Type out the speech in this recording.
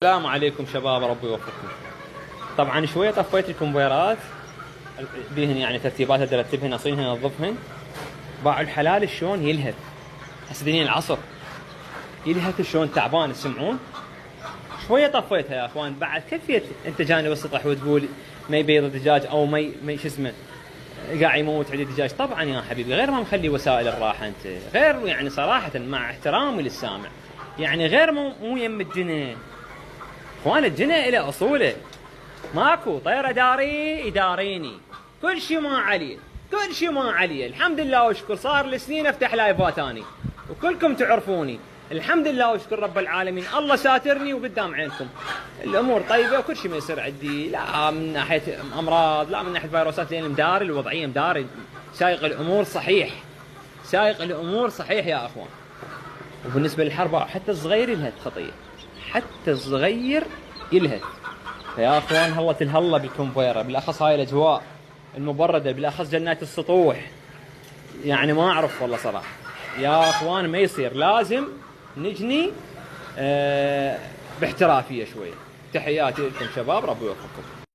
السلام عليكم شباب، ربي يوفقكم. طبعا شويه طفيت الكمبيرات بيهن، يعني ترتيبات ارتبهن اصينهن انظفهن. باعوا الحلال شلون يلهث هسه دنيا العصر، يلهث شلون تعبان تسمعون. شويه طفيتها يا اخوان. بعد كيفيه انت جاني وسطح وتقول ما يبيض الدجاج او ما شو اسمه قاعد يموت عندي دجاج؟ طبعا يا حبيبي غير ما مخلي وسائل الراحه انت، غير يعني صراحه مع احترامي للسامع، يعني غير مو يم الجنة. اخوان الجنة الى اصوله، ماكو طير داري يداريني، كل شيء ما عليه، كل شيء ما عليه. الحمد لله واشكر، صار لي سنين افتح لايفات اني وكلكم تعرفوني. الحمد لله واشكر رب العالمين، الله ساترني وقدام عينكم الامور طيبه وكل شيء ما يصير عندي، لا من ناحيه امراض لا من ناحيه فيروسات، لان مداري الوضعيه، مداري سايق الامور صحيح، سايق الامور صحيح يا اخوان. وبالنسبه للحرب حتى الصغير يلهث خطيه، حتى الصغير يلهث. فيا اخوان هلا الهلا بالكونفيرا، بالاخص هاي الاجواء المبرده، بالاخص جنات السطوح، يعني ما اعرف والله صراحه يا اخوان ما يصير، لازم نجني باحترافيه شويه. تحياتي لكم شباب، ربي يوفقكم.